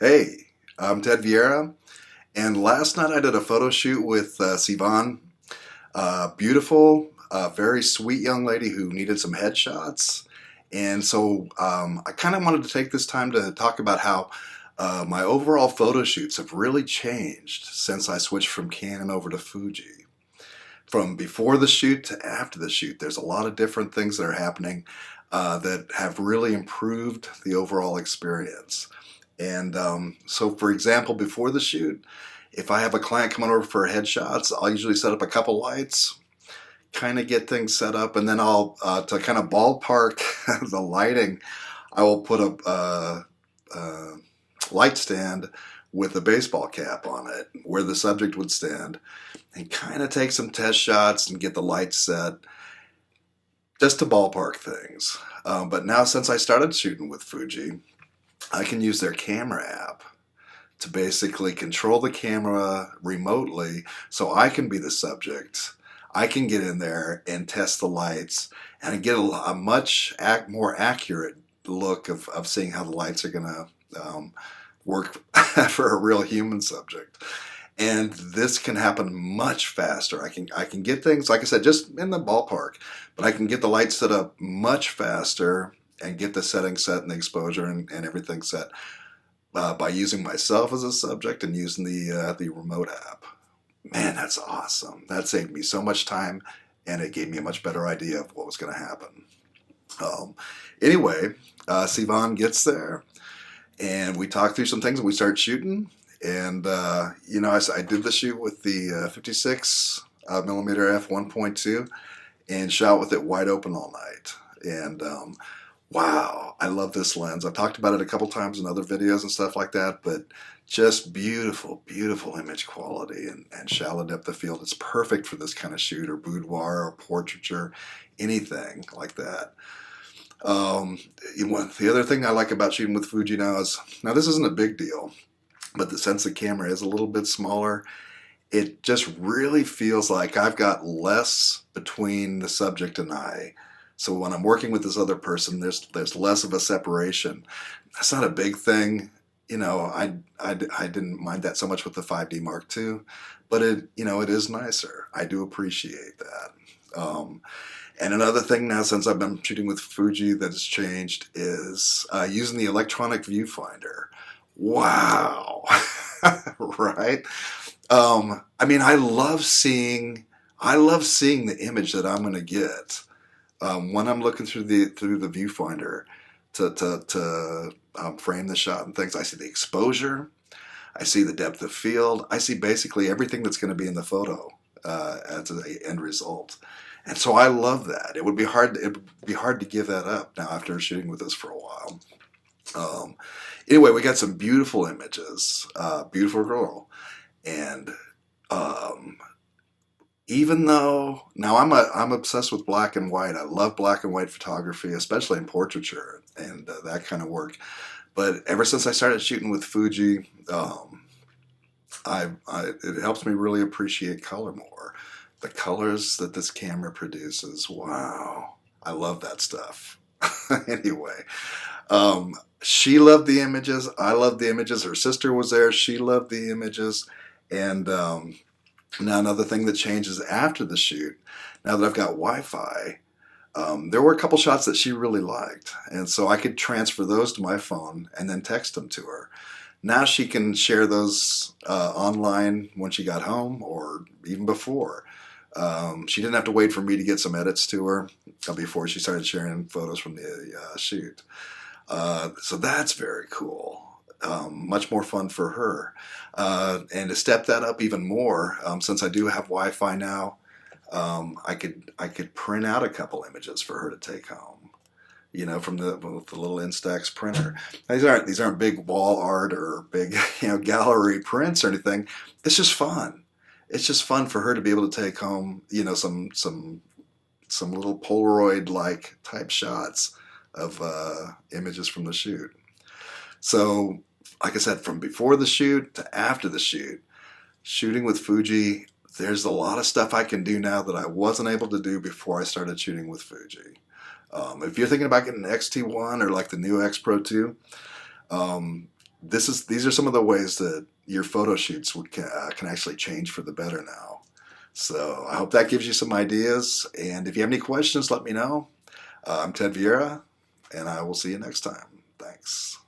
Hey, I'm Ted Vieira, and last night I did a photo shoot with Sivan. Beautiful, very sweet young lady who needed some headshots. And so I kind of wanted to take this time to talk about how my overall photo shoots have really changed since I switched from Canon over to Fuji. From before the shoot to after the shoot, there's a lot of different things that are happening that have really improved the overall experience. And so, for example, before the shoot, if I have a client coming over for headshots, I'll usually set up a couple lights, kind of get things set up, and then I'll, to kind of ballpark the lighting, I will put a light stand with a baseball cap on it where the subject would stand and kind of take some test shots and get the lights set just to ballpark things. But now, since I started shooting with Fuji, I can use their camera app to basically control the camera remotely so I can be the subject. I can get in there and test the lights and get a much more accurate look of seeing how the lights are going to work for a real human subject. And this can happen much faster. I can get things, like I said, just in the ballpark, but I can get the lights set up much faster and get the settings set and the exposure and everything set by using myself as a subject and using the remote app. Man, that's awesome. That saved me so much time, and it gave me a much better idea of what was going to happen. Um, anyway, Sivan gets there, and we talk through some things, and we start shooting. And I did the shoot with the 56 millimeter f1.2 and shot with it wide open all night. And wow, I love this lens. I've talked about it a couple times in other videos and stuff like that, but just beautiful, beautiful image quality and shallow depth of field. It's perfect for this kind of shoot, or boudoir or portraiture, anything like that. The other thing I like about shooting with Fuji now this isn't a big deal, but since the camera is a little bit smaller, it just really feels like I've got less between the subject and I. So when I'm working with this other person, there's less of a separation. That's not a big thing. I didn't mind that so much with the 5D Mark II, but it is nicer. I do appreciate that. And another thing now, since I've been shooting with Fuji, that has changed is using the electronic viewfinder. Wow. Right? I love seeing the image that I'm going to get when I'm looking through the viewfinder to frame the shot and things. I see the exposure, I see the depth of field, I see basically everything that's going to be in the photo as the end result. And so I love that. It would be hard to give that up now after shooting with this for a while. Anyway, we got some beautiful images, beautiful girl, and even though now I'm obsessed with black and white. I love black and white photography, especially in portraiture and that kind of work. But ever since I started shooting with Fuji, it helps me really appreciate color more. The colors that this camera produces, wow, I love that stuff. Anyway, she loved the images. I loved the images. Her sister was there. She loved the images. And now another thing that changes after the shoot, now that I've got Wi-Fi, there were a couple shots that she really liked. And so I could transfer those to my phone and then text them to her. Now she can share those online when she got home or even before. She didn't have to wait for me to get some edits to her before she started sharing photos from the shoot. So that's very cool. Much more fun for her. And to step that up even more, since I do have Wi-Fi now, I could print out a couple images for her to take home. From with the little Instax printer. These aren't big wall art or big gallery prints or anything. It's just fun. It's just fun for her to be able to take home some little Polaroid-like type shots of images from the shoot. So, like I said, from before the shoot to after the shoot, shooting with Fuji, there's a lot of stuff I can do now that I wasn't able to do before I started shooting with Fuji. If you're thinking about getting an X-T1 or like the new X Pro 2, these are some of the ways that your photo shoots can actually change for the better now. So I hope that gives you some ideas. And if you have any questions, let me know. I'm Ted Vieira, and I will see you next time. Thanks.